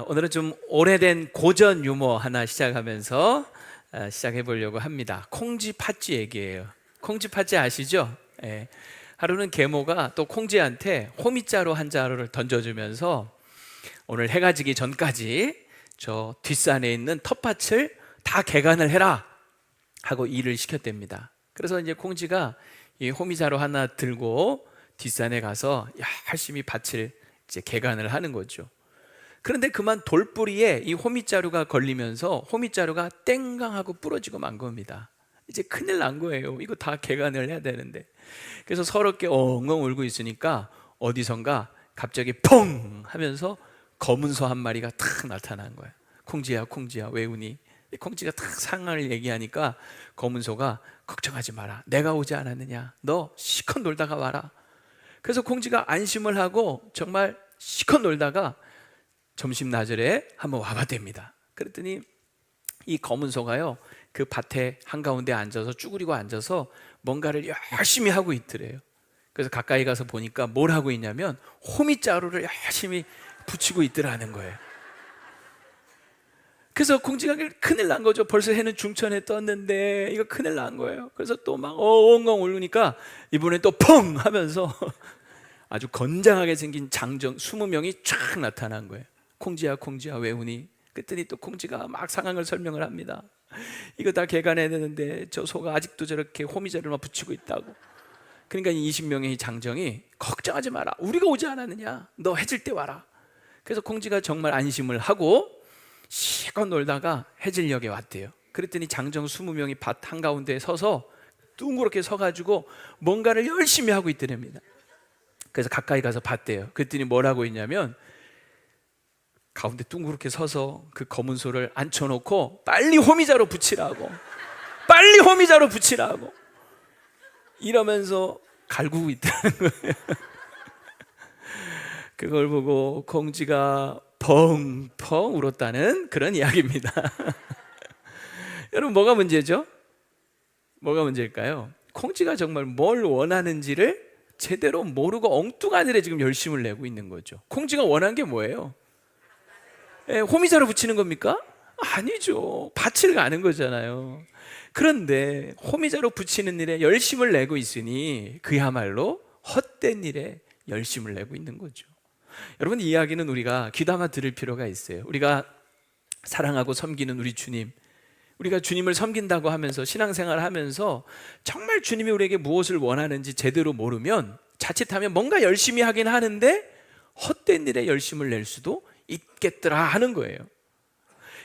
오늘은 좀 오래된 고전 유머 하나 시작하면서 시작해 보려고 합니다. 콩쥐 팥쥐 얘기예요. 콩쥐 팥쥐 아시죠? 예. 하루는 계모가 또 콩쥐한테 호미자루 한 자루를 던져주면서 오늘 해가 지기 전까지 저 뒷산에 있는 텃밭을 다 개간을 해라 하고 일을 시켰답니다. 그래서 이제 콩쥐가 이 호미자루 하나 들고 뒷산에 가서 열심히 밭을 이제 개간을 하는 거죠. 그런데 그만 돌뿌리에 이 호미자루가 걸리면서 호미자루가 땡강하고 부러지고 만 겁니다. 이제 큰일 난 거예요. 이거 다 개간을 해야 되는데. 그래서 서럽게 엉엉 울고 있으니까 어디선가 갑자기 펑 하면서 검은 소 한 마리가 탁 나타난 거예요. 콩쥐야 콩쥐야 왜 우니? 콩쥐가 탁 상황을 얘기하니까 검은 소가 걱정하지 마라, 내가 오지 않았느냐, 너 시컷 놀다가 와라. 그래서 콩쥐가 안심을 하고 정말 시컷 놀다가 점심 나절에 한번 와봤답니다. 그랬더니 이 검은 소가요, 그 밭에 한가운데 앉아서 쭈그리고 앉아서 뭔가를 열심히 하고 있더래요. 그래서 가까이 가서 보니까 뭘 하고 있냐면 호미자루를 열심히 붙이고 있더라는 거예요. 그래서 콩쥐가 큰일 난 거죠. 벌써 해는 중천에 떴는데 이거 큰일 난 거예요. 그래서 또 막 엉엉 울으니까 이번엔 또 펑 하면서 아주 건장하게 생긴 장정 20명이 쫙 나타난 거예요. 콩쥐야 콩쥐야 왜 우니? 그랬더니 또 콩쥐가 막 상황을 설명을 합니다. 이거 다 개간해야 되는데 저 소가 아직도 저렇게 호미자루만 붙이고 있다고. 그러니까 20명의 장정이 걱정하지 마라, 우리가 오지 않았느냐, 너 해질 때 와라. 그래서 콩쥐가 정말 안심을 하고 시컷 놀다가 해질녘에 왔대요. 그랬더니 장정 20명이 밭 한가운데 서서 둥그렇게 서가지고 뭔가를 열심히 하고 있더랍니다. 그래서 가까이 가서 봤대요. 그랬더니 뭐라고 했냐면 가운데 둥그렇게 서서 그 검은 소를 앉혀놓고 빨리 호미자루 붙이라고, 빨리 호미자루 붙이라고 이러면서 갈구고 있다는 거예요. 그걸 보고 콩쥐가 펑펑 울었다는 그런 이야기입니다. 여러분, 뭐가 문제죠? 뭐가 문제일까요? 콩쥐가 정말 뭘 원하는지를 제대로 모르고 엉뚱한 일에 지금 열심을 내고 있는 거죠. 콩쥐가 원하는 게 뭐예요? 호미자루 붙이는 겁니까? 아니죠. 밭을 가는 거잖아요. 그런데 호미자루 붙이는 일에 열심을 내고 있으니 그야말로 헛된 일에 열심을 내고 있는 거죠. 여러분, 이 이야기는 우리가 귀담아 들을 필요가 있어요. 우리가 사랑하고 섬기는 우리 주님, 우리가 주님을 섬긴다고 하면서 신앙생활을 하면서 정말 주님이 우리에게 무엇을 원하는지 제대로 모르면 자칫하면 뭔가 열심히 하긴 하는데 헛된 일에 열심을 낼 수도 있겠더라 하는 거예요.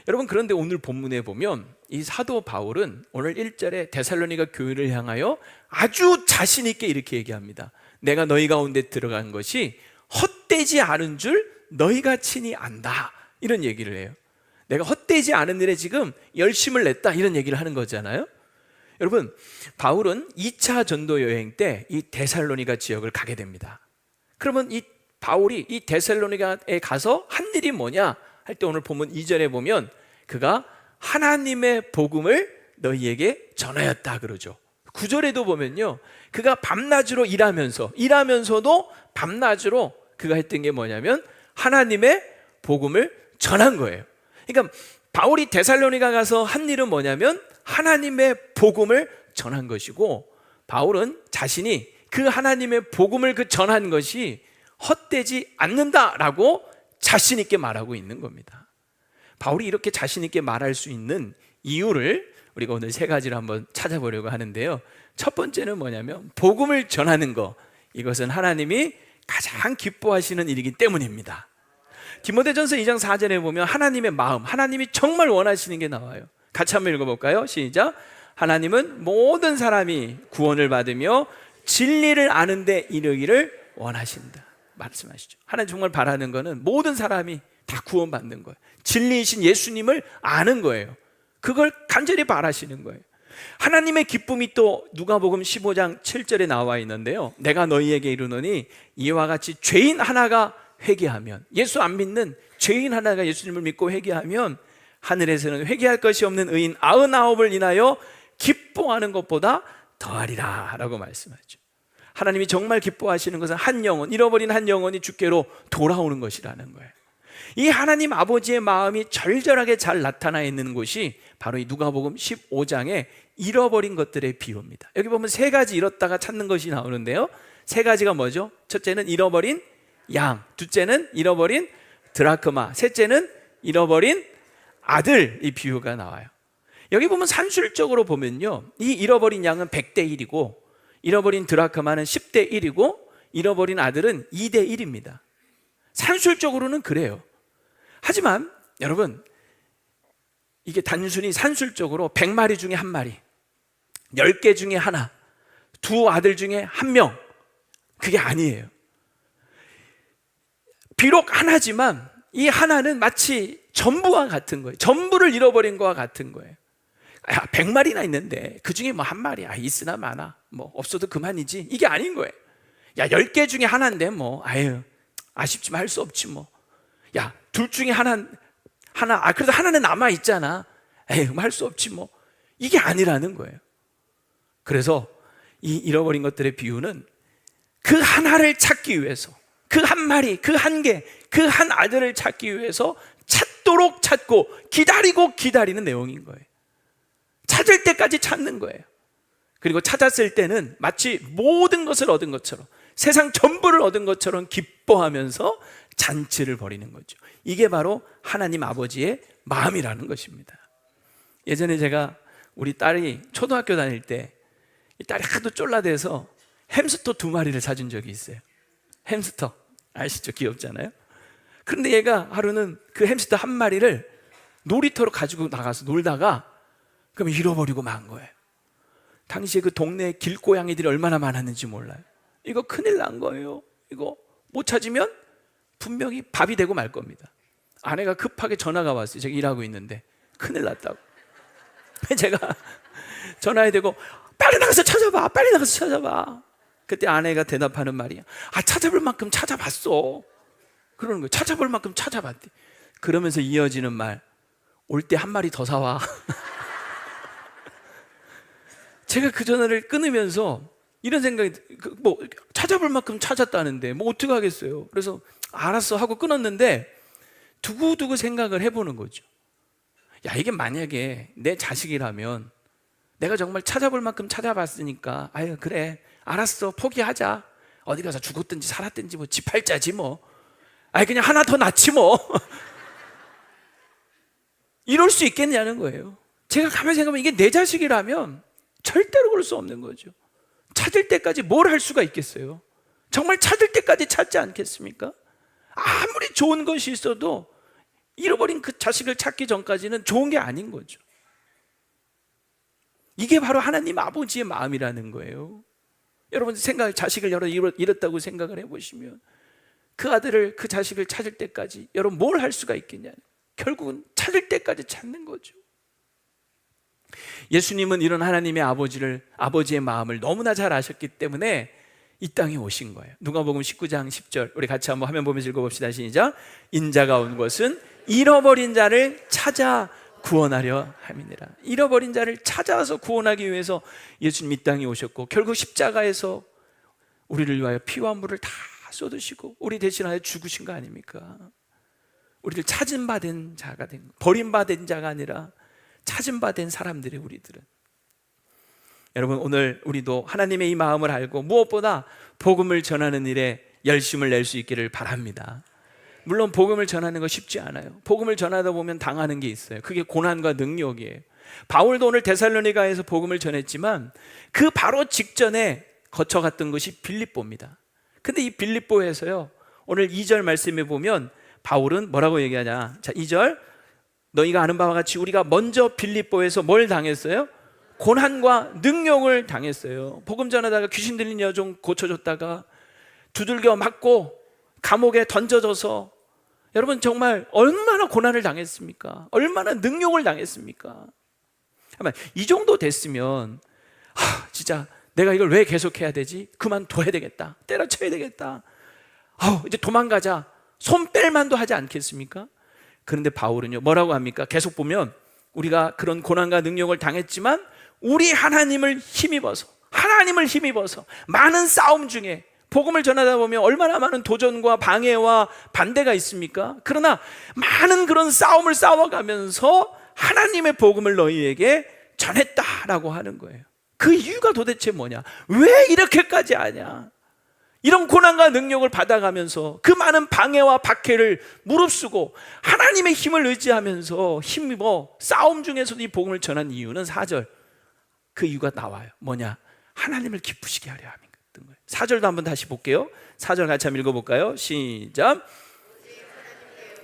여러분, 그런데 오늘 본문에 보면 이 사도 바울은 오늘 1절에 데살로니가 교회를 향하여 아주 자신 있게 이렇게 얘기합니다. 내가 너희 가운데 들어간 것이 헛되지 않은 줄 너희가 친히 안다, 이런 얘기를 해요. 내가 헛되지 않은 일에 지금 열심을 냈다, 이런 얘기를 하는 거잖아요. 여러분, 바울은 2차 전도 여행 때 이 데살로니가 지역을 가게 됩니다. 그러면 이 바울이 이 데살로니가에 가서 한 일이 뭐냐 할 때 오늘 본문 2절에 보면 그가 하나님의 복음을 너희에게 전하였다 그러죠. 9절에도 보면요, 그가 밤낮으로 일하면서도 밤낮으로 그가 했던 게 뭐냐면 하나님의 복음을 전한 거예요. 그러니까 바울이 데살로니가 가서 한 일은 뭐냐면 하나님의 복음을 전한 것이고, 바울은 자신이 그 하나님의 복음을 전한 것이 헛되지 않는다라고 자신 있게 말하고 있는 겁니다. 바울이 이렇게 자신 있게 말할 수 있는 이유를 우리가 오늘 세 가지를 한번 찾아보려고 하는데요. 첫 번째는 뭐냐면 복음을 전하는 것, 이것은 하나님이 가장 기뻐하시는 일이기 때문입니다. 디모데전서 2장 4절에 보면 하나님의 마음, 하나님이 정말 원하시는 게 나와요. 같이 한번 읽어볼까요? 시작. 하나님은 모든 사람이 구원을 받으며 진리를 아는 데 이르기를 원하신다 말씀하시죠. 하나님 정말 바라는 거는 모든 사람이 다 구원받는 거예요. 진리이신 예수님을 아는 거예요. 그걸 간절히 바라시는 거예요. 하나님의 기쁨이 또 누가복음 15장 7절에 나와 있는데요, 내가 너희에게 이르노니 이와 같이 죄인 하나가 회개하면, 예수 안 믿는 죄인 하나가 예수님을 믿고 회개하면 하늘에서는 회개할 것이 없는 의인 99을 인하여 기뻐하는 것보다 더하리라 라고 말씀하죠. 하나님이 정말 기뻐하시는 것은 한 영혼, 잃어버린 한 영혼이 주께로 돌아오는 것이라는 거예요. 이 하나님 아버지의 마음이 절절하게 잘 나타나 있는 곳이 바로 이 누가복음 15장의 잃어버린 것들의 비유입니다. 여기 보면 세 가지 잃었다가 찾는 것이 나오는데요, 세 가지가 뭐죠? 첫째는 잃어버린 양, 둘째는 잃어버린 드라크마, 셋째는 잃어버린 아들, 이 비유가 나와요. 여기 보면 산술적으로 보면요, 이 잃어버린 양은 100대 1이고 잃어버린 드라크마는 10대 1이고 잃어버린 아들은 2대 1입니다. 산술적으로는 그래요. 하지만 여러분, 이게 단순히 산술적으로 100마리 중에 한 마리, 10개 중에 하나, 두 아들 중에 한 명, 그게 아니에요. 비록 하나지만 이 하나는 마치 전부와 같은 거예요. 전부를 잃어버린 거와 같은 거예요. 100마리나 있는데 그 중에 뭐 한 마리, 있으나 마나, 뭐 없어도 그만이지, 이게 아닌 거예요. 10개 중에 하나인데 뭐 아쉽지만 할 수 없지 뭐. 둘 중에 하나, 그래도 하나는 남아 있잖아. 할 수 없지 뭐. 이게 아니라는 거예요. 그래서 이 잃어버린 것들의 비유는 그 하나를 찾기 위해서, 그 한 마리, 그 한 개, 그 한 아들을 찾기 위해서 찾도록 찾고 기다리고 기다리는 내용인 거예요. 찾을 때까지 찾는 거예요. 그리고 찾았을 때는 마치 모든 것을 얻은 것처럼, 세상 전부를 얻은 것처럼 기뻐하면서 잔치를 벌이는 거죠. 이게 바로 하나님 아버지의 마음이라는 것입니다. 예전에 제가 우리 딸이 초등학교 다닐 때 이 딸이 하도 쫄라대서 햄스터 2마리를 사준 적이 있어요. 햄스터 아시죠? 귀엽잖아요. 그런데 얘가 하루는 그 햄스터 1마리를 놀이터로 가지고 나가서 놀다가 그러면 잃어버리고 만 거예요. 당시에 그 동네에 길고양이들이 얼마나 많았는지 몰라요. 이거 큰일 난 거예요. 이거 못 찾으면 분명히 밥이 되고 말 겁니다. 아내가 급하게 전화가 왔어요. 제가 일하고 있는데 큰일 났다고. 제가 전화해 대고 빨리 나가서 찾아봐, 빨리 나가서 찾아봐. 그때 아내가 대답하는 말이야, 찾아볼 만큼 찾아봤어. 그러는 거예요. 찾아볼 만큼 찾아봤대. 그러면서 이어지는 말, 올 때 1마리 더 사와. 제가 그 전화를 끊으면서 이런 생각이, 뭐 찾아볼 만큼 찾았다는데 뭐 어떻게 하겠어요. 그래서 알았어 하고 끊었는데 두고두고 생각을 해보는 거죠. 이게 만약에 내 자식이라면 내가 정말 찾아볼 만큼 찾아봤으니까 그래 알았어 포기하자, 어디 가서 죽었든지 살았든지 뭐 지 팔자지 뭐, 그냥 하나 더 낳지 뭐. 이럴 수 있겠냐는 거예요. 제가 가만히 생각하면 이게 내 자식이라면 절대로 그럴 수 없는 거죠. 찾을 때까지 뭘 할 수가 있겠어요. 정말 찾을 때까지 찾지 않겠습니까? 아무리 좋은 것이 있어도 잃어버린 그 자식을 찾기 전까지는 좋은 게 아닌 거죠. 이게 바로 하나님 아버지의 마음이라는 거예요. 여러분 자식을 잃었다고 생각을 해보시면 그 아들을, 그 자식을 찾을 때까지 여러분 뭘 할 수가 있겠냐. 결국은 찾을 때까지 찾는 거죠. 예수님은 이런 하나님의 아버지의 마음을 너무나 잘 아셨기 때문에 이 땅에 오신 거예요. 누가복음 19장 10절 우리 같이 한번 화면 보면서 읽어봅시다. 시작. 인자가 온 것은 잃어버린 자를 찾아 구원하려 함이니라. 잃어버린 자를 찾아서 구원하기 위해서 예수님 이 땅에 오셨고, 결국 십자가에서 우리를 위하여 피와 물을 다 쏟으시고 우리 대신하여 죽으신 거 아닙니까? 우리를 찾은 바 된 자가 된 거, 버린 바 된 자가 아니라 찾은 바 된 사람들이 우리들은. 여러분 오늘 우리도 하나님의 이 마음을 알고 무엇보다 복음을 전하는 일에 열심을 낼 수 있기를 바랍니다. 물론 복음을 전하는 거 쉽지 않아요. 복음을 전하다 보면 당하는 게 있어요. 그게 고난과 능력이에요. 바울도 오늘 데살로니가에서 복음을 전했지만 그 바로 직전에 거쳐갔던 것이 빌립보입니다. 근데 이 빌립보에서요, 오늘 2절 말씀에 보면 바울은 뭐라고 얘기하냐. 자, 2절, 너희가 아는 바와 같이 우리가 먼저 빌립보에서 뭘 당했어요? 고난과 능력을 당했어요. 복음 전하다가 귀신 들린 여종 고쳐줬다가 두들겨 맞고 감옥에 던져져서 여러분 정말 얼마나 고난을 당했습니까? 얼마나 능욕을 당했습니까? 이 정도 됐으면 진짜 내가 이걸 왜 계속해야 되지? 그만둬야 되겠다, 때려쳐야 되겠다, 이제 도망가자, 손 뺄 만도 하지 않겠습니까? 그런데 바울은요 뭐라고 합니까? 계속 보면 우리가 그런 고난과 능력을 당했지만 우리 하나님을 힘입어서 많은 싸움 중에 복음을 전하다 보면 얼마나 많은 도전과 방해와 반대가 있습니까? 그러나 많은 그런 싸움을 싸워가면서 하나님의 복음을 너희에게 전했다라고 하는 거예요. 그 이유가 도대체 뭐냐? 왜 이렇게까지 하냐? 이런 고난과 능력을 받아가면서 그 많은 방해와 박해를 무릅쓰고 하나님의 힘을 의지하면서 힘입어 싸움 중에서도 이 복음을 전한 이유는 4절, 그 이유가 나와요. 뭐냐? 하나님을 기쁘시게 하려 함인 거예요. 4절도 한번 다시 볼게요. 4절 같이 한번 읽어볼까요? 시작.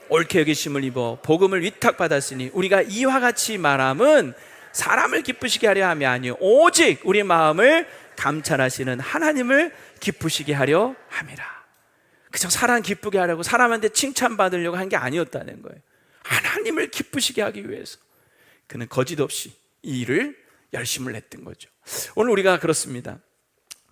옳게 여기심을 입어 복음을 위탁받았으니 우리가 이와 같이 말함은 사람을 기쁘시게 하려 함이 아니요 오직 우리 마음을 감찰하시는 하나님을 기쁘시게 하려 함이라. 그저 사람 기쁘게 하려고 사람한테 칭찬받으려고 한 게 아니었다는 거예요. 하나님을 기쁘시게 하기 위해서 그는 거짓 없이 이 일을 열심을 냈던 거죠. 오늘 우리가 그렇습니다.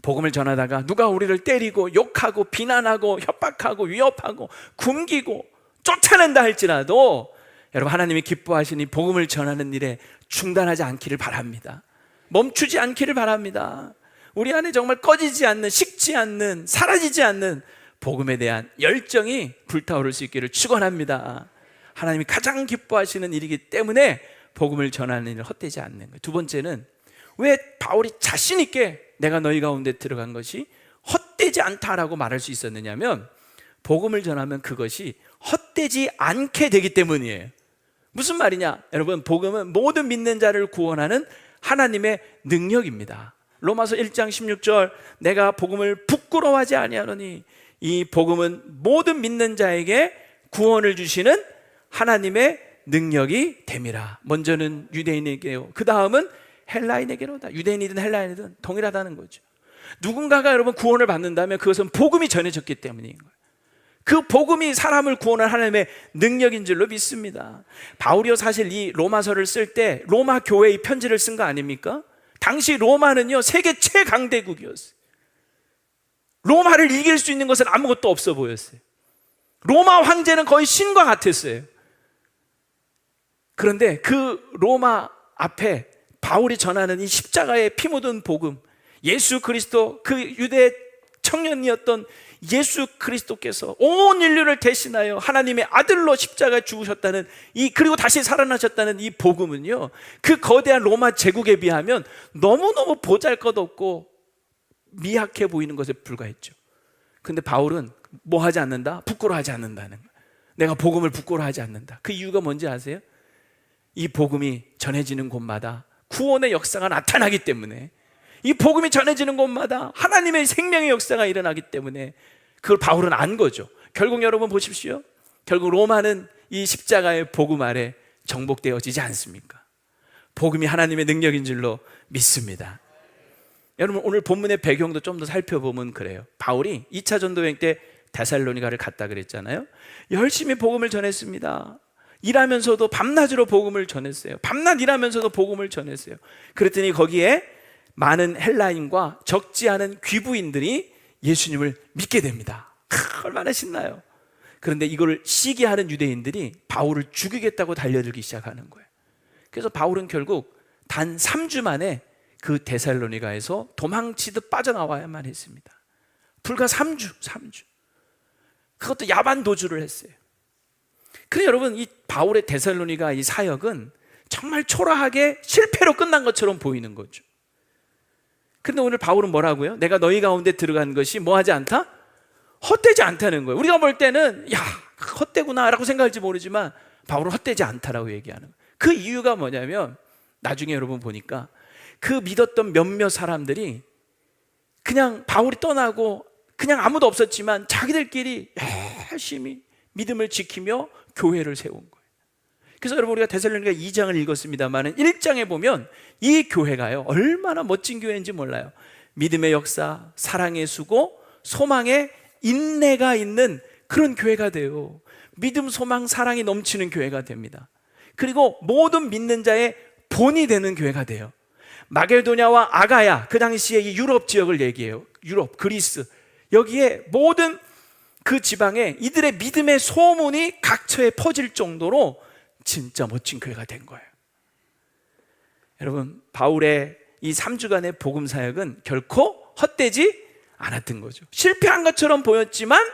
복음을 전하다가 누가 우리를 때리고 욕하고 비난하고 협박하고 위협하고 굶기고 쫓아낸다 할지라도 여러분, 하나님이 기뻐하시니 복음을 전하는 일에 중단하지 않기를 바랍니다. 멈추지 않기를 바랍니다. 우리 안에 정말 꺼지지 않는, 식지 않는, 사라지지 않는 복음에 대한 열정이 불타오를 수 있기를 축원합니다. 하나님이 가장 기뻐하시는 일이기 때문에 복음을 전하는 일을 헛되지 않는 거예요. 두 번째는 왜 바울이 자신 있게 내가 너희 가운데 들어간 것이 헛되지 않다라고 말할 수 있었느냐면, 복음을 전하면 그것이 헛되지 않게 되기 때문이에요. 무슨 말이냐? 여러분, 복음은 모든 믿는 자를 구원하는 하나님의 능력입니다. 로마서 1장 16절, 내가 복음을 부끄러워하지 아니하노니 이 복음은 모든 믿는 자에게 구원을 주시는 하나님의 능력이 됨이라. 먼저는 유대인에게요, 그 다음은 헬라인에게로다. 유대인이든 헬라인이든 동일하다는 거죠. 누군가가 여러분 구원을 받는다면 그것은 복음이 전해졌기 때문인 거예요. 그 복음이 사람을 구원할 하나님의 능력인 줄로 믿습니다. 바울이요, 사실 이 로마서를 쓸 때 로마 교회의 편지를 쓴 거 아닙니까? 당시 로마는요 세계 최강대국이었어요. 로마를 이길 수 있는 것은 아무것도 없어 보였어요. 로마 황제는 거의 신과 같았어요. 그런데 그 로마 앞에 바울이 전하는 이 십자가의 피 묻은 복음, 예수 그리스도, 그 유대 청년이었던 예수 그리스도께서 온 인류를 대신하여 하나님의 아들로 십자가에 죽으셨다는 그리고 다시 살아나셨다는 이 복음은요, 그 거대한 로마 제국에 비하면 너무너무 보잘것없고 미약해 보이는 것에 불과했죠. 근데 바울은 뭐 하지 않는다? 부끄러워하지 않는다는 거예요. 내가 복음을 부끄러워하지 않는다. 그 이유가 뭔지 아세요? 이 복음이 전해지는 곳마다 구원의 역사가 나타나기 때문에, 이 복음이 전해지는 곳마다 하나님의 생명의 역사가 일어나기 때문에 그걸 바울은 안 거죠. 결국 여러분 보십시오. 결국 로마는 이 십자가의 복음 아래 정복되어지지 않습니까? 복음이 하나님의 능력인 줄로 믿습니다. 여러분, 오늘 본문의 배경도 좀 더 살펴보면 그래요. 바울이 2차 전도여행 때 데살로니가를 갔다 그랬잖아요. 열심히 복음을 전했습니다. 일하면서도 밤낮으로 복음을 전했어요. 밤낮 일하면서도 복음을 전했어요. 그랬더니 거기에 많은 헬라인과 적지 않은 귀부인들이 예수님을 믿게 됩니다. 얼마나 신나요. 그런데 이걸 시기하는 유대인들이 바울을 죽이겠다고 달려들기 시작하는 거예요. 그래서 바울은 결국 단 3주 만에 그 데살로니가에서 도망치듯 빠져나와야만 했습니다. 불과 3주. 그것도 야반 도주를 했어요. 그래 여러분, 이 바울의 데살로니가 이 사역은 정말 초라하게 실패로 끝난 것처럼 보이는 거죠. 근데 오늘 바울은 뭐라고요? 내가 너희 가운데 들어간 것이 뭐하지 않다? 헛되지 않다는 거예요. 우리가 볼 때는 야, 헛되구나 라고 생각할지 모르지만 바울은 헛되지 않다라고 얘기하는 거예요. 그 이유가 뭐냐면 나중에 여러분 보니까 그 믿었던 몇몇 사람들이 그냥 바울이 떠나고 그냥 아무도 없었지만 자기들끼리 열심히 믿음을 지키며 교회를 세운 거예요. 그래서 여러분, 우리가 데살로니가 2장을 읽었습니다만 1장에 보면 이 교회가요 얼마나 멋진 교회인지 몰라요. 믿음의 역사, 사랑의 수고, 소망의 인내가 있는 그런 교회가 돼요. 믿음, 소망, 사랑이 넘치는 교회가 됩니다. 그리고 모든 믿는 자의 본이 되는 교회가 돼요. 마게도냐와 아가야, 그 당시에 이 유럽 지역을 얘기해요. 유럽, 그리스, 여기에 모든 그 지방에 이들의 믿음의 소문이 각처에 퍼질 정도로 진짜 멋진 교회가 된 거예요. 여러분, 바울의 이 3주간의 복음 사역은 결코 헛되지 않았던 거죠. 실패한 것처럼 보였지만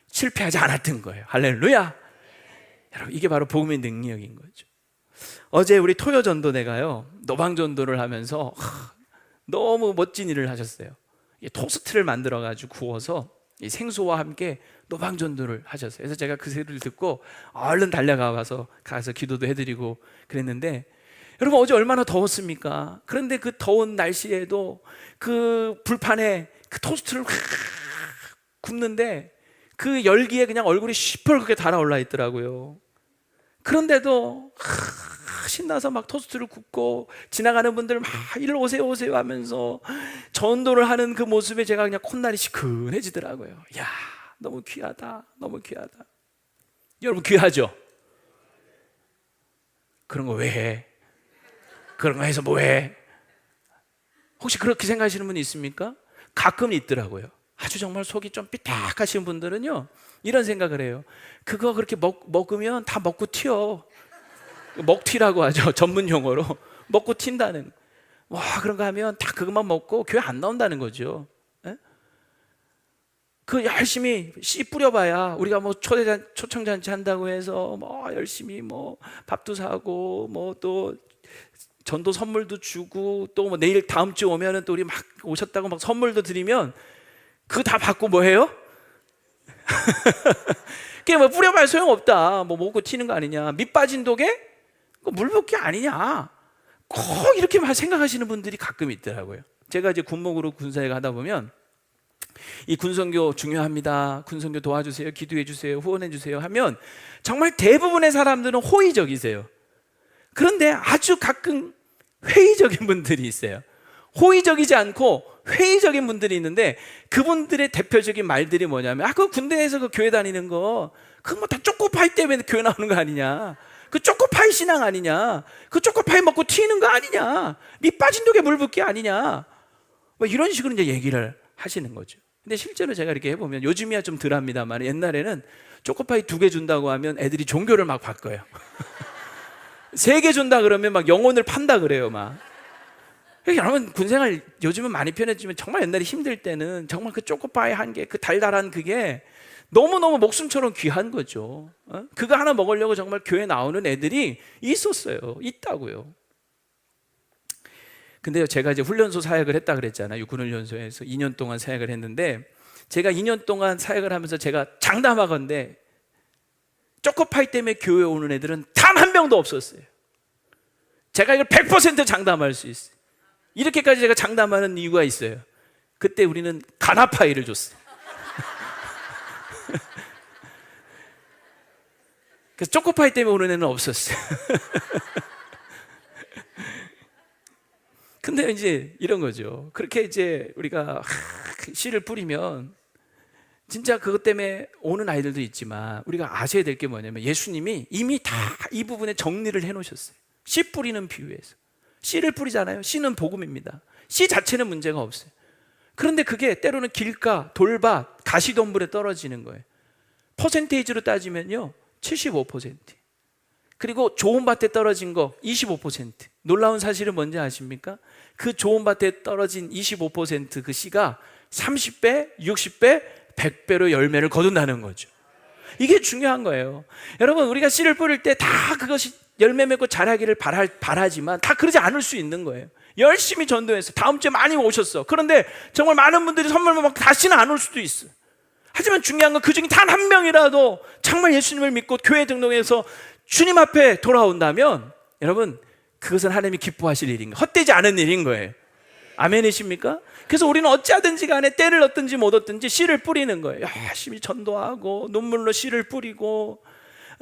실패하지 않았던 거예요. 할렐루야. 여러분, 이게 바로 복음의 능력인 거죠. 어제 우리 토요 전도대가요, 노방 전도를 하면서 너무 멋진 일을 하셨어요. 토스트를 만들어 가지고 구워서 이 생수와 함께 노방 전도를 하셨어요. 그래서 제가 그 소리를 듣고 얼른 달려가 가서 기도도 해드리고 그랬는데, 여러분, 어제 얼마나 더웠습니까? 그런데 그 더운 날씨에도 그 불판에 그 토스트를 굽는데 그 열기에 그냥 얼굴이 시퍼렇게 달아올라 있더라고요. 그런데도 신나서 막 토스트를 굽고 지나가는 분들 막 일로 오세요 오세요 하면서 전도를 하는 그 모습에 제가 그냥 콧날이 시큰해지더라고요. 야, 너무 귀하다, 너무 귀하다. 여러분, 귀하죠? 그런 거 왜 해? 그런 거 해서 뭐 해? 혹시 그렇게 생각하시는 분이 있습니까? 가끔 있더라고요. 아주 정말 속이 좀 삐딱하신 분들은요, 이런 생각을 해요. 그거 그렇게 먹으면 다 먹고 튀어. 먹튀라고 하죠. 전문 용어로. 먹고 튄다는. 와, 그런 거 하면 다 그것만 먹고 교회 안 나온다는 거죠. 에? 그 열심히 씨 뿌려봐야, 우리가 뭐 초청잔치 한다고 해서 뭐 열심히 뭐 밥도 사고 뭐 또 전도 선물도 주고 또 뭐 내일 다음 주 오면은 또 우리 막 오셨다고 막 선물도 드리면 그거 다 받고 뭐 해요? 그게 뭐 뿌려봐야 소용없다. 뭐 먹고 튀는 거 아니냐. 밑 빠진 독에 물 붓기 아니냐. 꼭 이렇게만 생각하시는 분들이 가끔 있더라고요. 제가 이제 군목으로 군사회가 하다 보면 이 군선교 중요합니다, 군선교 도와주세요, 기도해 주세요, 후원해 주세요 하면 정말 대부분의 사람들은 호의적이세요. 그런데 아주 가끔 회의적인 분들이 있어요. 호의적이지 않고 회의적인 분들이 있는데, 그분들의 대표적인 말들이 뭐냐면, 그 군대에서 그 교회 다니는 거 그거 뭐 다 초코파이 때문에 교회 나오는 거 아니냐, 그 초코파이 신앙 아니냐, 그 초코파이 먹고 튀는 거 아니냐, 밑 빠진 독에 물 붓기 아니냐, 뭐 이런 식으로 이제 얘기를 하시는 거죠. 근데 실제로 제가 이렇게 해보면, 요즘이야 좀 덜합니다만 옛날에는 초코파이 2개 준다고 하면 애들이 종교를 막 바꿔요. 3개 준다 그러면 막 영혼을 판다 그래요. 막. 여러분, 군생활 요즘은 많이 편해지면 정말 옛날에 힘들 때는 정말 그 초코파이 한 개, 그 달달한 그게 너무너무 목숨처럼 귀한 거죠. 그거 하나 먹으려고 정말 교회 나오는 애들이 있었어요. 있다고요. 근데요, 제가 이제 훈련소 사역을 했다 그랬잖아요. 육군훈련소에서 2년 동안 사역을 했는데, 제가 2년 동안 사역을 하면서 제가 장담하건대 초코파이 때문에 교회 오는 애들은 단 한 명도 없었어요. 제가 이걸 100% 장담할 수 있어요. 이렇게까지 제가 장담하는 이유가 있어요. 그때 우리는 가나파이를 줬어요. 그래서 초코파이 때문에 오는 애는 없었어요. 근데 이제 이런 거죠. 그렇게 이제 우리가 씨를 뿌리면 진짜 그것 때문에 오는 아이들도 있지만, 우리가 아셔야 될 게 뭐냐면, 예수님이 이미 다 이 부분에 정리를 해놓으셨어요. 씨 뿌리는 비유에서. 씨를 뿌리잖아요. 씨는 복음입니다. 씨 자체는 문제가 없어요. 그런데 그게 때로는 길가, 돌밭, 가시덤불에 떨어지는 거예요. 퍼센테이지로 따지면요 75%. 그리고 좋은 밭에 떨어진 거 25%. 놀라운 사실은 뭔지 아십니까? 그 좋은 밭에 떨어진 25% 그 씨가 30배, 60배, 100배로 열매를 거둔다는 거죠. 이게 중요한 거예요. 여러분, 우리가 씨를 뿌릴 때 다 그것이 열매 맺고 자라기를 바라지만 다 그러지 않을 수 있는 거예요. 열심히 전도해서 다음 주에 많이 오셨어. 그런데 정말 많은 분들이 선물만 받고 다시는 안 올 수도 있어. 하지만 중요한 건 그 중에 단 한 명이라도 정말 예수님을 믿고 교회 등록해서 주님 앞에 돌아온다면, 여러분, 그것은 하나님이 기뻐하실 일인 거예요. 헛되지 않은 일인 거예요. 아멘이십니까? 그래서 우리는 어찌하든지 간에 때를 얻든지 못 얻든지 씨를 뿌리는 거예요. 열심히 전도하고 눈물로 씨를 뿌리고,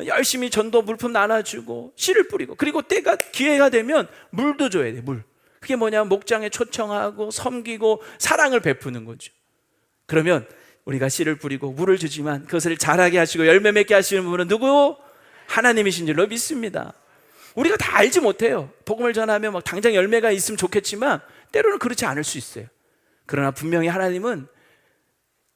열심히 전도 물품 나눠주고 씨를 뿌리고, 그리고 때가 기회가 되면 물도 줘야 돼. 물. 그게 뭐냐면 목장에 초청하고 섬기고 사랑을 베푸는 거죠. 그러면 우리가 씨를 뿌리고 물을 주지만 그것을 자라게 하시고 열매 맺게 하시는 분은 누구? 하나님이신 줄로 믿습니다. 우리가 다 알지 못해요. 복음을 전하면 막 당장 열매가 있으면 좋겠지만 때로는 그렇지 않을 수 있어요. 그러나 분명히 하나님은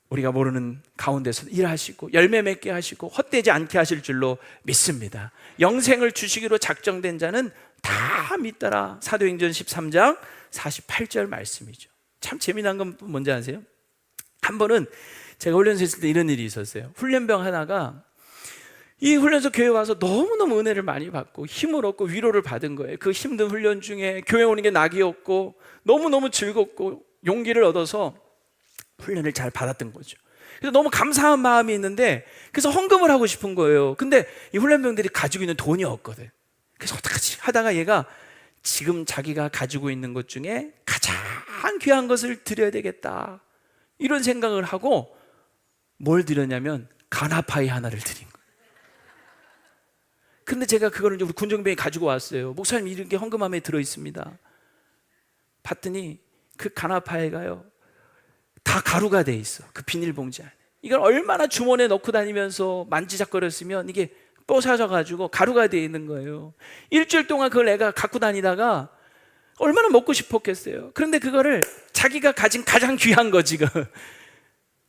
우리가 모르는 가운데서 일하시고 열매 맺게 하시고 헛되지 않게 하실 줄로 믿습니다. 영생을 주시기로 작정된 자는 다 믿더라. 사도행전 13장 48절 말씀이죠. 참 재미난 건 뭔지 아세요? 한 번은 제가 훈련소 있을 때 이런 일이 있었어요. 훈련병 하나가 이 훈련소 교회 와서 너무너무 은혜를 많이 받고 힘을 얻고 위로를 받은 거예요. 그 힘든 훈련 중에 교회 오는 게 낙이었고 너무너무 즐겁고 용기를 얻어서 훈련을 잘 받았던 거죠. 그래서 너무 감사한 마음이 있는데 그래서 헌금을 하고 싶은 거예요. 근데 이 훈련병들이 가지고 있는 돈이 없거든. 그래서 어떡하지 하다가 얘가 지금 자기가 가지고 있는 것 중에 가장 귀한 것을 드려야 되겠다 이런 생각을 하고 뭘 드렸냐면 가나파이 하나를 드린 거예요. 근데 제가 그거를 우리 군정병이 가지고 왔어요. 목사님 이런 게 헌금함에 들어있습니다. 봤더니 그 가나파이가요 다 가루가 돼 있어. 그 비닐봉지 안에. 이걸 얼마나 주머니에 넣고 다니면서 만지작거렸으면 이게 뽀사져가지고 가루가 돼 있는 거예요. 일주일 동안 그걸 애가 갖고 다니다가 얼마나 먹고 싶었겠어요. 그런데 그거를 자기가 가진 가장 귀한 거 지금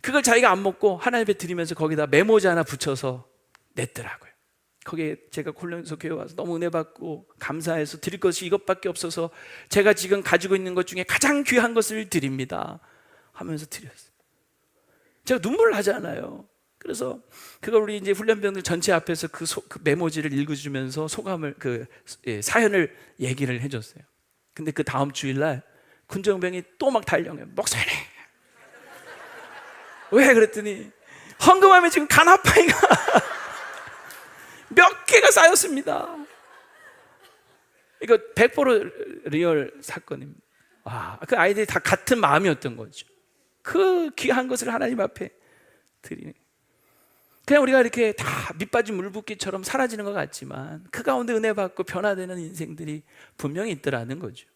그걸 자기가 안 먹고 하나님께 드리면서 거기다 메모지 하나 붙여서 냈더라고요. 거기에 제가 훈련소 교회 와서 너무 은혜 받고 감사해서 드릴 것이 이것밖에 없어서 제가 지금 가지고 있는 것 중에 가장 귀한 것을 드립니다 하면서 드렸어요. 제가 눈물 나잖아요. 그래서 그걸 우리 이제 훈련병들 전체 앞에서 그 메모지를 읽어주면서 소감을 사연을 얘기를 해줬어요. 근데 그 다음 주일날 군정병이 또 막 달려요. 목사님 왜 그랬더니 헌금함에 지금 가나파이가 몇 개가 쌓였습니다. 이거 100% 리얼 사건입니다. 그 아이들이 다 같은 마음이었던 거죠. 그 귀한 것을 하나님 앞에 드리는. 그냥 우리가 이렇게 다 밑빠진 물붓기처럼 사라지는 것 같지만 그 가운데 은혜 받고 변화되는 인생들이 분명히 있더라는 거죠.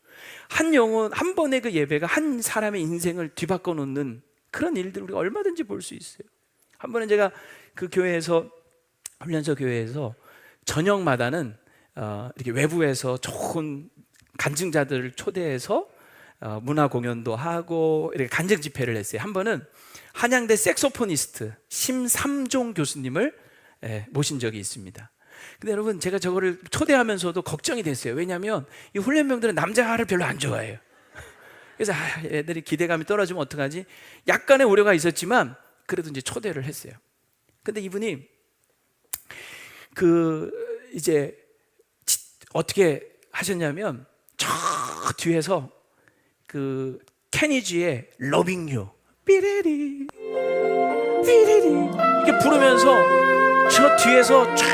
한 영혼, 한 번의 그 예배가 한 사람의 인생을 뒤바꿔 놓는 그런 일들을 우리가 얼마든지 볼 수 있어요. 한 번은 제가 그 교회에서 훈련소 교회에서 저녁마다는 이렇게 외부에서 좋은 간증자들을 초대해서 문화 공연도 하고 이렇게 간증 집회를 했어요. 한 번은 한양대 색소포니스트 심삼종 교수님을 모신 적이 있습니다. 근데 여러분 제가 저거를 초대하면서도 걱정이 됐어요. 왜냐하면 이 훈련병들은 남자를 별로 안 좋아해요. 그래서 애들이 기대감이 떨어지면 어떡하지? 약간의 우려가 있었지만 그래도 이제 초대를 했어요. 근데 이분이 이제 어떻게 하셨냐면 저 뒤에서 그 케니지의 Loving You 삐리리 삐리리 이렇게 부르면서 저 뒤에서 쫙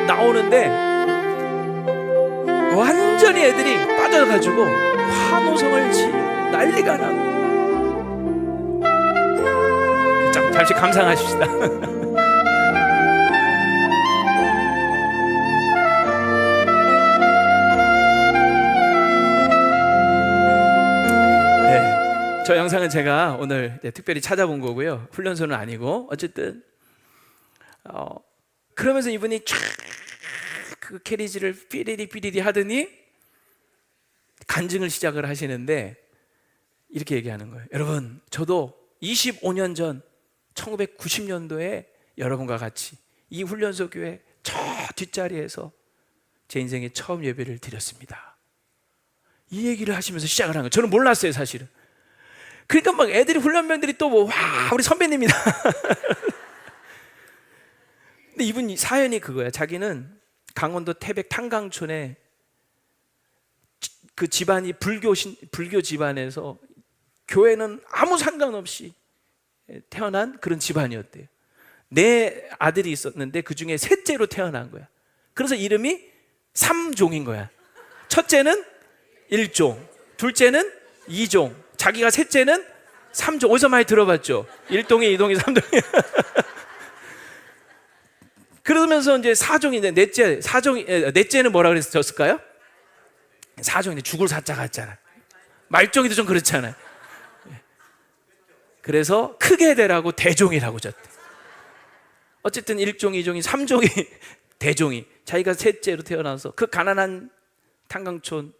나오는데 완전히 애들이 빠져가지고 환호성을 치고 난리가 나고. 잠시 감상하십시다. 저 영상은 제가 오늘 특별히 찾아본 거고요. 훈련소는 아니고 어쨌든 그러면서 이분이 쫙 그 캐리지를 삐리리 하더니 간증을 시작을 하시는데 이렇게 얘기하는 거예요. 여러분 저도 25년 전 1990년도에 여러분과 같이 이 훈련소 교회 저 뒷자리에서 제 인생의 처음 예배를 드렸습니다. 이 얘기를 하시면서 시작을 한 거예요. 저는 몰랐어요 사실은. 그러니까 막 애들이 훈련병들이 또 와 우리 선배님이다. 근데 이분 사연이 그거야. 자기는 강원도 태백 탄강촌에 그 집안이 불교 집안에서 교회는 아무 상관없이 태어난 그런 집안이었대요. 네 아들이 있었는데 그 중에 셋째로 태어난 거야. 그래서 이름이 삼종인 거야. 첫째는 1종, 둘째는 2종, 자기가 셋째는 3종. 어디서 많이 들어봤죠? 1동이, 2동이, 3동이. 그러면서 이제 4종인데 넷째는 뭐라 그랬을까요? 4종인데 죽을 사자 같잖아. 말종이도 좀 그렇잖아요. 그래서 크게 되라고 대종이라고 졌대. 어쨌든 1종, 2종이, 3종이 대종이 자기가 셋째로 태어나서 그 가난한 탄강촌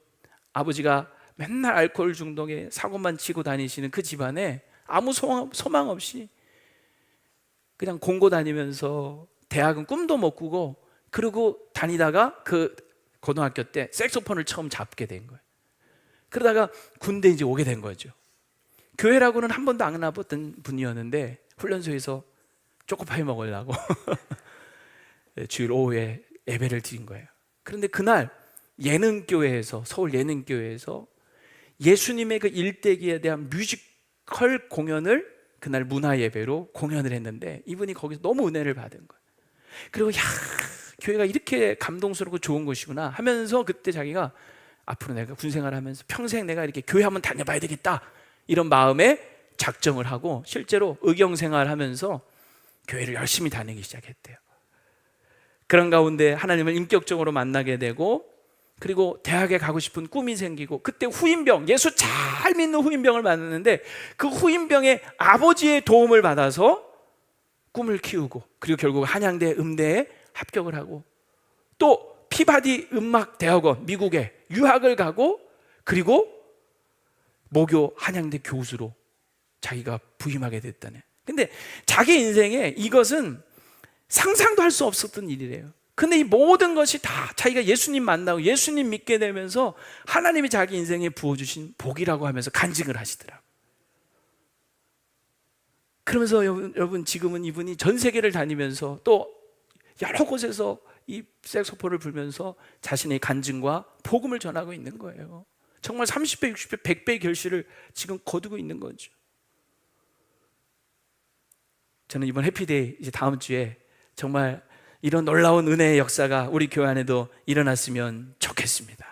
아버지가 맨날 알코올 중독에 사고만 치고 다니시는 그 집안에 아무 소망 없이 그냥 공고 다니면서 대학은 꿈도 못 꾸고 그러고 다니다가 그 고등학교 때 색소폰을 처음 잡게 된 거예요. 그러다가 군대 이제 오게 된 거죠. 교회라고는 한 번도 안 와봤던 분이었는데 훈련소에서 초코파이 먹으려고 주일 오후에 예배를 드린 거예요. 그런데 그날 예능교회에서, 서울 예능교회에서 예수님의 그 일대기에 대한 뮤지컬 공연을 그날 문화예배로 공연을 했는데 이분이 거기서 너무 은혜를 받은 거예요. 그리고 야, 교회가 이렇게 감동스럽고 좋은 곳이구나 하면서 그때 자기가 앞으로 내가 군생활을 하면서 평생 내가 이렇게 교회 한번 다녀봐야 되겠다 이런 마음에 작정을 하고 실제로 의경생활을 하면서 교회를 열심히 다니기 시작했대요. 그런 가운데 하나님을 인격적으로 만나게 되고 그리고 대학에 가고 싶은 꿈이 생기고 그때 후임병, 예수 잘 믿는 후임병을 만났는데 그 후임병의 아버지의 도움을 받아서 꿈을 키우고 그리고 결국 한양대 음대에 합격을 하고 또 피바디 음악대학원 미국에 유학을 가고 그리고 모교 한양대 교수로 자기가 부임하게 됐다네. 근데 자기 인생에 이것은 상상도 할 수 없었던 일이래요. 근데 이 모든 것이 다 자기가 예수님 만나고 예수님 믿게 되면서 하나님이 자기 인생에 부어주신 복이라고 하면서 간증을 하시더라고요. 그러면서 여러분 지금은 이분이 전 세계를 다니면서 또 여러 곳에서 이 색소폰을 불면서 자신의 간증과 복음을 전하고 있는 거예요. 정말 30배, 60배, 100배의 결실을 지금 거두고 있는 거죠. 저는 이번 해피데이 이제 다음 주에 정말 이런 놀라운 은혜의 역사가 우리 교회 안에도 일어났으면 좋겠습니다.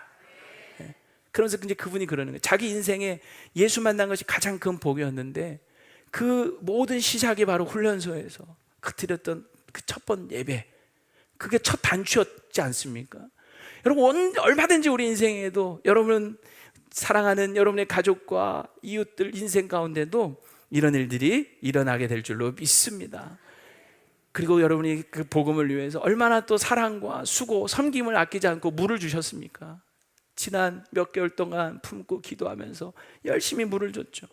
그러면서 이제 그분이 그러는 거예요. 자기 인생에 예수 만난 것이 가장 큰 복이었는데 그 모든 시작이 바로 훈련소에서 드렸던 그 첫 번 예배, 그게 첫 단추였지 않습니까? 여러분 얼마든지 우리 인생에도 여러분 사랑하는 여러분의 가족과 이웃들 인생 가운데도 이런 일들이 일어나게 될 줄로 믿습니다. 그리고 여러분이 그 복음을 위해서 얼마나 또 사랑과 수고, 섬김을 아끼지 않고 물을 주셨습니까? 지난 몇 개월 동안 품고 기도하면서 열심히 물을 줬죠.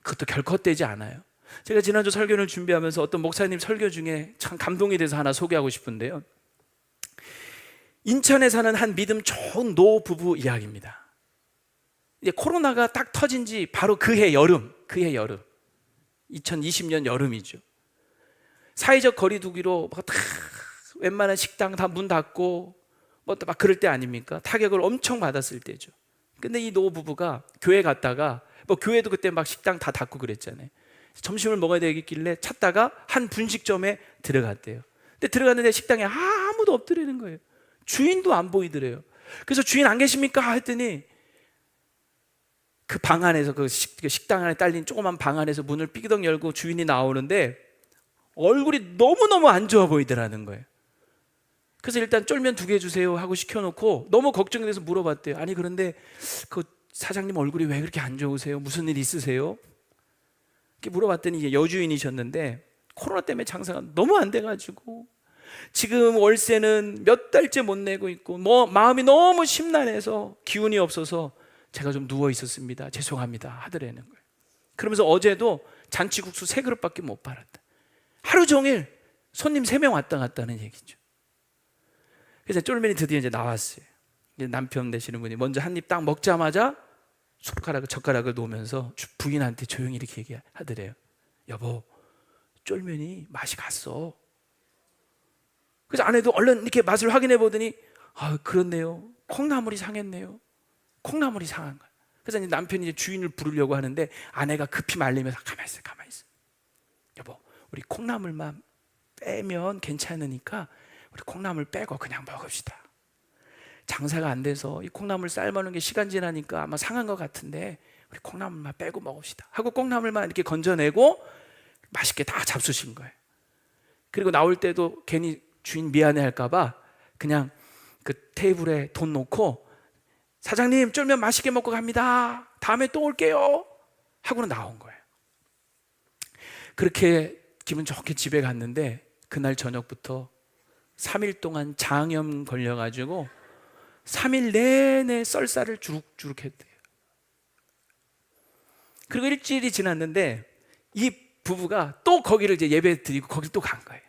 그것도 결코 헛되지 않아요. 제가 지난주 설교를 준비하면서 어떤 목사님 설교 중에 참 감동이 돼서 하나 소개하고 싶은데요. 인천에 사는 한 믿음 좋은 노 부부 이야기입니다. 이제 코로나가 딱 터진 지 바로 그해 여름 2020년 여름이죠. 사회적 거리두기로 다 웬만한 식당 다 문 닫고 뭐 막 그럴 때 아닙니까? 타격을 엄청 받았을 때죠. 근데 이 노부부가 교회 갔다가 뭐 교회도 그때 막 식당 다 닫고 그랬잖아요. 점심을 먹어야 되겠길래 찾다가 한 분식점에 들어갔대요. 근데 들어갔는데 식당에 아무도 없더라는 거예요. 주인도 안 보이더래요. 그래서 주인 안 계십니까? 했더니 그 방 안에서 그 식당 안에 딸린 조그만 방 안에서 문을 삐그덕 열고 주인이 나오는데 얼굴이 너무너무 안 좋아 보이더라는 거예요. 그래서 일단 쫄면 2개 주세요 하고 시켜놓고 너무 걱정이 돼서 물어봤대요. 아니 그런데 그 사장님 얼굴이 왜 그렇게 안 좋으세요? 무슨 일 있으세요? 이렇게 물어봤더니 이제 여주인이셨는데 코로나 때문에 장사가 너무 안 돼가지고 지금 월세는 몇 달째 못 내고 있고 뭐 마음이 너무 심란해서 기운이 없어서 제가 좀 누워 있었습니다. 죄송합니다 하더라는 거예요. 그러면서 어제도 잔치국수 3그릇밖에 못 팔았다. 하루 종일 손님 3명 왔다 갔다는 얘기죠. 그래서 쫄면이 드디어 이제 나왔어요. 이제 남편 되시는 분이 먼저 한 입 딱 먹자마자 젓가락을 놓으면서 부인한테 조용히 이렇게 얘기하더래요. 여보, 쫄면이 맛이 갔어. 그래서 아내도 얼른 이렇게 맛을 확인해 보더니 아 그렇네요. 콩나물이 상했네요. 콩나물이 상한 거야. 그래서 이제 남편이 이제 주인을 부르려고 하는데 아내가 급히 말리면서 가만히 있어. 여보, 우리 콩나물만 빼면 괜찮으니까 우리 콩나물 빼고 그냥 먹읍시다. 장사가 안 돼서 이 콩나물 삶아놓은 게 시간 지나니까 아마 상한 것 같은데 우리 콩나물만 빼고 먹읍시다 하고 콩나물만 이렇게 건져내고 맛있게 다 잡수신 거예요. 그리고 나올 때도 괜히 주인 미안해할까 봐 그냥 그 테이블에 돈 놓고 사장님 쫄면 맛있게 먹고 갑니다. 다음에 또 올게요 하고는 나온 거예요. 그렇게 기분 좋게 집에 갔는데 그날 저녁부터 3일 동안 장염 걸려가지고 3일 내내 썰쌀을 주룩주룩 했대요. 그리고 일주일이 지났는데 이 부부가 또 거기를 이제 예배 드리고 거기 또 간 거예요.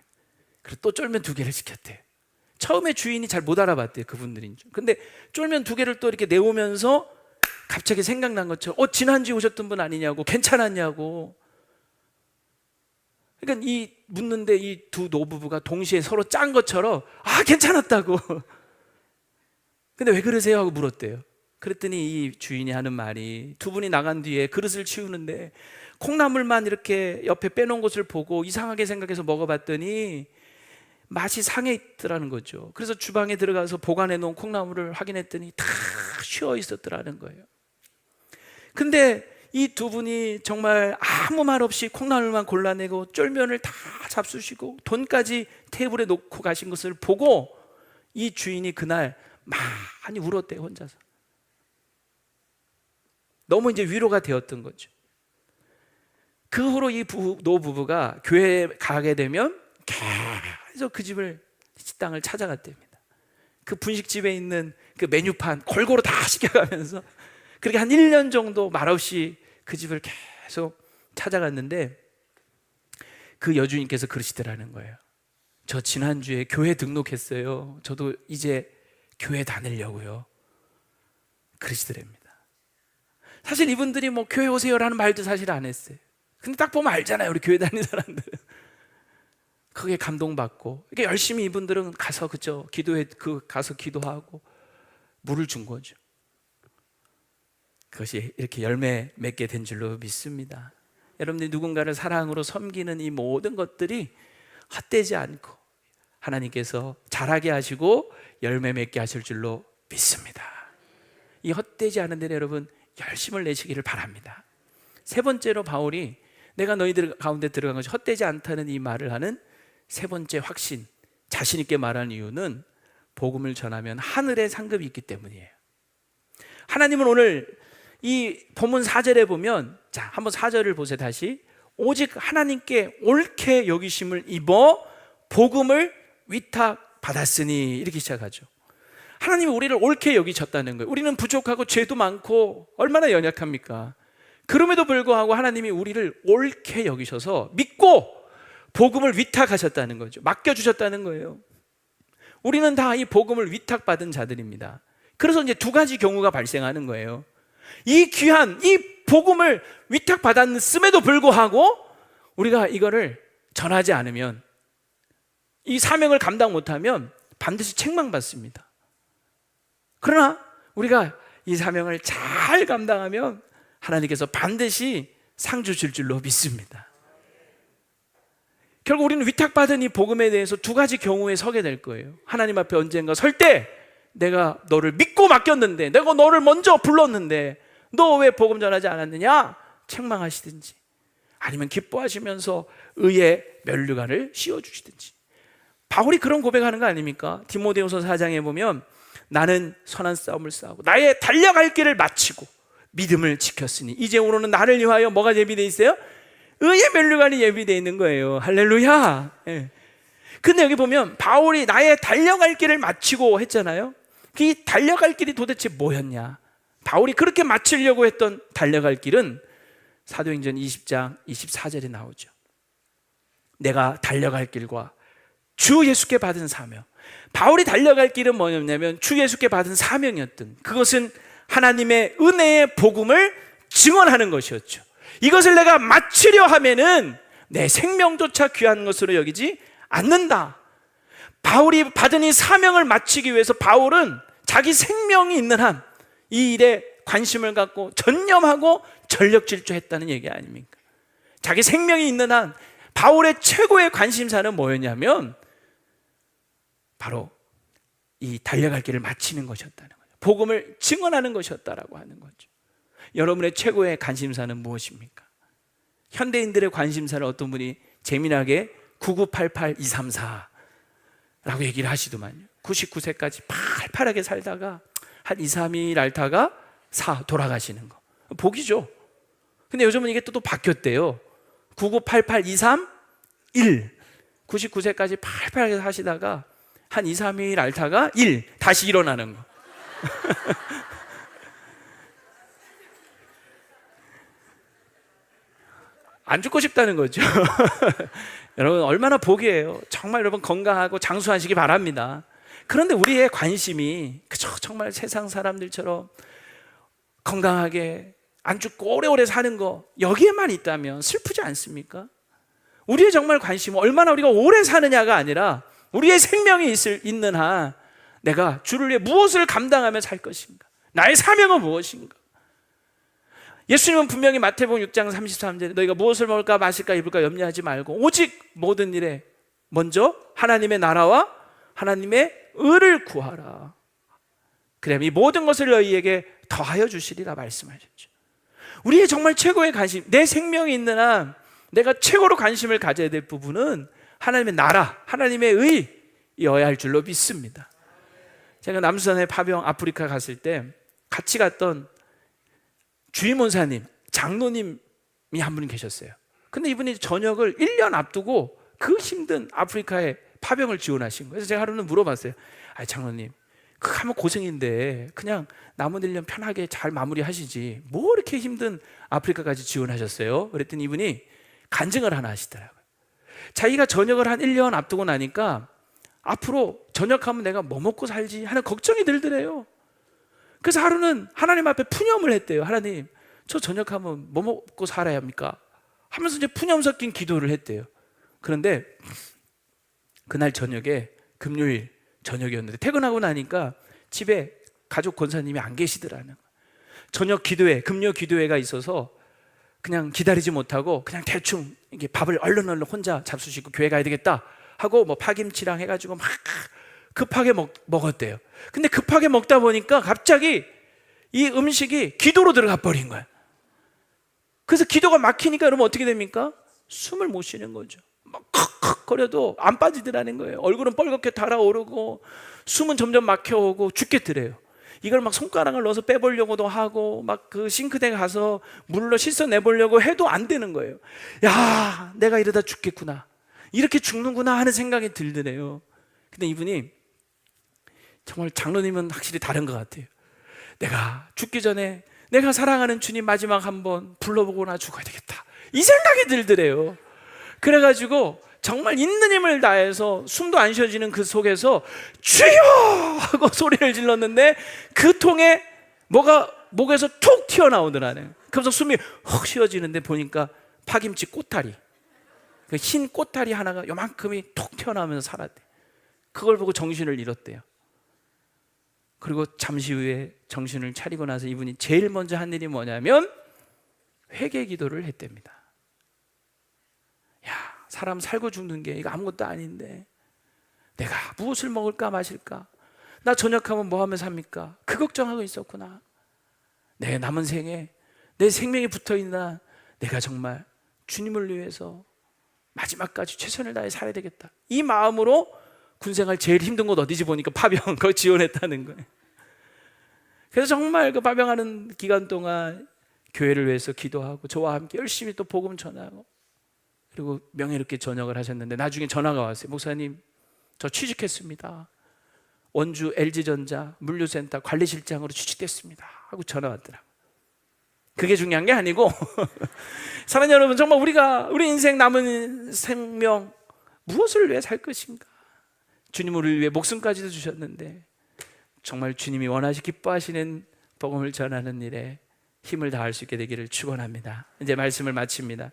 그래서 또 쫄면 2개를 시켰대요. 처음에 주인이 잘 못 알아봤대요. 그분들인 줄. 근데 쫄면 2개를 또 이렇게 내오면서 갑자기 생각난 것처럼 지난주에 오셨던 분 아니냐고, 괜찮았냐고. 그러니까 묻는데 이 두 노부부가 동시에 서로 짠 것처럼 괜찮았다고. 근데 왜 그러세요? 하고 물었대요. 그랬더니 이 주인이 하는 말이, 두 분이 나간 뒤에 그릇을 치우는데 콩나물만 이렇게 옆에 빼놓은 것을 보고 이상하게 생각해서 먹어봤더니 맛이 상해 있더라는 거죠. 그래서 주방에 들어가서 보관해 놓은 콩나물을 확인했더니 다 쉬어 있었더라는 거예요. 근데 이 두 분이 정말 아무 말 없이 콩나물만 골라내고 쫄면을 다 잡수시고 돈까지 테이블에 놓고 가신 것을 보고 이 주인이 그날 많이 울었대요, 혼자서. 너무 이제 위로가 되었던 거죠. 그 후로 이 노부부가 교회에 가게 되면 계속 그 식당을 찾아갔답니다. 그 분식집에 있는 그 메뉴판 골고루 다 시켜가면서 그렇게 한 1년 정도 말없이 그 집을 계속 찾아갔는데, 그 여주인께서 그러시더라는 거예요. 저 지난주에 교회 등록했어요. 저도 이제 교회 다니려고요. 그러시더랍니다. 사실 이분들이 뭐 교회 오세요라는 말도 사실 안 했어요. 근데 딱 보면 알잖아요, 우리 교회 다니는 사람들은. 크게 감동받고 이렇게 열심히 이분들은 가서 가서 기도하고 물을 준 거죠. 그것이 이렇게 열매 맺게 된 줄로 믿습니다. 여러분들이 누군가를 사랑으로 섬기는 이 모든 것들이 헛되지 않고 하나님께서 자라게 하시고 열매 맺게 하실 줄로 믿습니다. 이 헛되지 않은 데는 여러분 열심을 내시기를 바랍니다. 세 번째로 바울이 내가 너희들 가운데 들어간 것이 헛되지 않다는 이 말을 하는 세 번째 확신, 자신 있게 말하는 이유는 복음을 전하면 하늘의 상급이 있기 때문이에요. 하나님은 오늘 이 본문 4절에 보면, 자, 한번 4절을 보세요. 다시. 오직 하나님께 옳게 여기심을 입어 복음을 위탁받았으니, 이렇게 시작하죠. 하나님이 우리를 옳게 여기셨다는 거예요. 우리는 부족하고 죄도 많고 얼마나 연약합니까? 그럼에도 불구하고 하나님이 우리를 옳게 여기셔서 믿고 복음을 위탁하셨다는 거죠. 맡겨주셨다는 거예요. 우리는 다 이 복음을 위탁받은 자들입니다. 그래서 이제 두 가지 경우가 발생하는 거예요. 이 귀한 이 복음을 위탁받았음에도 불구하고 우리가 이거를 전하지 않으면, 이 사명을 감당 못하면 반드시 책망받습니다. 그러나 우리가 이 사명을 잘 감당하면 하나님께서 반드시 상 주실 줄로 믿습니다. 결국 우리는 위탁받은 이 복음에 대해서 두 가지 경우에 서게 될 거예요. 하나님 앞에 언젠가 설 때 내가 너를 믿고 맡겼는데, 내가 너를 먼저 불렀는데 너 왜 복음 전하지 않았느냐? 책망하시든지, 아니면 기뻐하시면서 의의 면류관을 씌워주시든지. 바울이 그런 고백하는 거 아닙니까? 디모데후서 4장에 보면 나는 선한 싸움을 싸우고 나의 달려갈 길을 마치고 믿음을 지켰으니 이제후로는 나를 위하여 뭐가 예비되어 있어요? 의의 면류관이 예비되어 있는 거예요. 할렐루야. 예. 근데 여기 보면 바울이 나의 달려갈 길을 마치고 했잖아요. 이 달려갈 길이 도대체 뭐였냐? 바울이 그렇게 마치려고 했던 달려갈 길은 사도행전 20장 24절에 나오죠. 내가 달려갈 길과 주 예수께 받은 사명. 바울이 달려갈 길은 뭐였냐면 주 예수께 받은 사명이었던, 그것은 하나님의 은혜의 복음을 증언하는 것이었죠. 이것을 내가 마치려 하면은 내 생명조차 귀한 것으로 여기지 않는다. 바울이 받은 이 사명을 마치기 위해서 바울은 자기 생명이 있는 한 이 일에 관심을 갖고 전념하고 전력 질주했다는 얘기 아닙니까? 자기 생명이 있는 한 바울의 최고의 관심사는 뭐였냐면 바로 이 달려갈 길을 마치는 것이었다는 거죠. 복음을 증언하는 것이었다라고 하는 거죠. 여러분의 최고의 관심사는 무엇입니까? 현대인들의 관심사를 어떤 분이 재미나게 9988234라고 얘기를 하시더만요. 99세까지 팔팔하게 살다가 한 2, 3일 앓다가 돌아가시는 거. 복이죠. 근데 요즘은 이게 또 바뀌었대요. 9988231. 99세까지 팔팔하게 사시다가 한 2, 3일 앓다가 다시 일어나는 거. 안 죽고 싶다는 거죠. 여러분 얼마나 복이에요. 정말 여러분 건강하고 장수하시기 바랍니다. 그런데 우리의 관심이 그저 정말 세상 사람들처럼 건강하게 안 죽고 오래오래 사는 거 여기에만 있다면 슬프지 않습니까? 우리의 정말 관심은 얼마나 우리가 오래 사느냐가 아니라 우리의 생명이 있는 한 내가 주를 위해 무엇을 감당하며 살 것인가? 나의 사명은 무엇인가? 예수님은 분명히 마태복음 6장 33절에 너희가 무엇을 먹을까 마실까 입을까 염려하지 말고 오직 모든 일에 먼저 하나님의 나라와 하나님의 의를 구하라. 그러면 이 모든 것을 너희에게 더하여 주시리라 말씀하셨죠. 우리의 정말 최고의 관심, 내 생명이 있는 한 내가 최고로 관심을 가져야 될 부분은 하나님의 나라, 하나님의 의여야 할 줄로 믿습니다. 제가 남수단의 파병 아프리카 갔을 때 같이 갔던 주임원사님, 장로님이 한 분 계셨어요. 근데 이분이 전역을 1년 앞두고 그 힘든 아프리카에 파병을 지원하신 거예요. 그래서 제가 하루는 물어봤어요. 아, 장로님, 그거 하면 고생인데 그냥 남은 1년 편하게 잘 마무리하시지 뭐 이렇게 힘든 아프리카까지 지원하셨어요? 그랬더니 이분이 간증을 하나 하시더라고요. 자기가 전역을 한 1년 앞두고 나니까 앞으로 전역하면 내가 뭐 먹고 살지 하는 걱정이 들더래요. 그래서 하루는 하나님 앞에 푸념을 했대요. 하나님, 저 전역하면 뭐 먹고 살아야 합니까? 하면서 이제 푸념 섞인 기도를 했대요. 그런데 그날 저녁에 금요일 저녁이었는데 퇴근하고 나니까 집에 가족 권사님이 안 계시더라는 거예요. 저녁 기도회, 금요 기도회가 있어서 그냥 기다리지 못하고 그냥 대충 이게 밥을 얼른 혼자 잡수시고 교회 가야 되겠다 하고 뭐 파김치랑 해가지고 막 급하게 먹었대요. 근데 급하게 먹다 보니까 갑자기 이 음식이 기도로 들어가 버린 거예요. 그래서 기도가 막히니까 여러분 어떻게 됩니까? 숨을 못 쉬는 거죠. 막 컥컥거려도 안 빠지더라는 거예요. 얼굴은 뻘겋게 달아오르고 숨은 점점 막혀오고 죽겠더래요. 이걸 막 손가락을 넣어서 빼보려고도 하고 막 그 싱크대에 가서 물로 씻어내보려고 해도 안 되는 거예요. 야, 내가 이러다 죽겠구나, 이렇게 죽는구나 하는 생각이 들더래요. 근데 이분이 정말 장로님은 확실히 다른 것 같아요. 내가 죽기 전에 내가 사랑하는 주님 마지막 한번 불러보거나 죽어야 되겠다, 이 생각이 들더래요. 그래가지고 정말 있는 힘을 다해서 숨도 안 쉬어지는 그 속에서 주여 하고 소리를 질렀는데 그 통에 뭐가 목에서 툭 튀어나오더라네요. 그래서 숨이 훅 쉬어지는데 보니까 파김치 꼬타리, 그 흰 꼬타리 하나가 요만큼이 툭 튀어나오면서 살았대. 그걸 보고 정신을 잃었대요. 그리고 잠시 후에 정신을 차리고 나서 이분이 제일 먼저 한 일이 뭐냐면 회개 기도를 했답니다. 야, 사람 살고 죽는 게 이거 아무것도 아닌데 내가 무엇을 먹을까 마실까, 나 전역하면 뭐 하면 삽니까? 그 걱정하고 있었구나. 내 남은 생에 내 생명이 붙어있나 내가 정말 주님을 위해서 마지막까지 최선을 다해 살아야 되겠다, 이 마음으로 군생활 제일 힘든 곳 어디지 보니까 파병 그거 지원했다는 거예요. 그래서 정말 그 파병하는 기간 동안 교회를 위해서 기도하고 저와 함께 열심히 또 복음 전하고 그리고 명예롭게 전역을 하셨는데 나중에 전화가 왔어요. 목사님, 저 취직했습니다. 원주 LG전자 물류센터 관리실장으로 취직됐습니다 하고 전화 왔더라고요. 그게 중요한 게 아니고 사랑하는 여러분, 정말 우리 인생 남은 생명 무엇을 위해 살 것인가? 주님을 위해 목숨까지도 주셨는데 정말 주님이 원하시 기뻐하시는 복음을 전하는 일에 힘을 다할 수 있게 되기를 축원합니다. 이제 말씀을 마칩니다.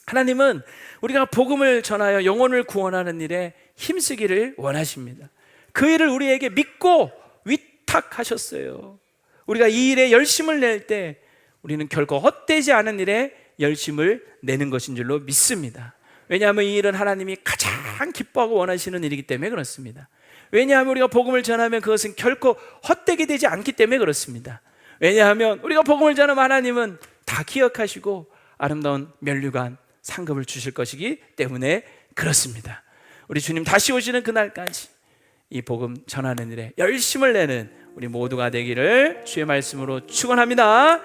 하나님은 우리가 복음을 전하여 영혼을 구원하는 일에 힘쓰기를 원하십니다. 그 일을 우리에게 믿고 위탁하셨어요. 우리가 이 일에 열심을 낼 때 우리는 결코 헛되지 않은 일에 열심을 내는 것인 줄로 믿습니다. 왜냐하면 이 일은 하나님이 가장 기뻐하고 원하시는 일이기 때문에 그렇습니다. 왜냐하면 우리가 복음을 전하면 그것은 결코 헛되게 되지 않기 때문에 그렇습니다. 왜냐하면 우리가 복음을 전하면 하나님은 다 기억하시고 아름다운 면류관 상급을 주실 것이기 때문에 그렇습니다. 우리 주님 다시 오시는 그날까지 이 복음 전하는 일에 열심을 내는 우리 모두가 되기를 주의 말씀으로 축원합니다.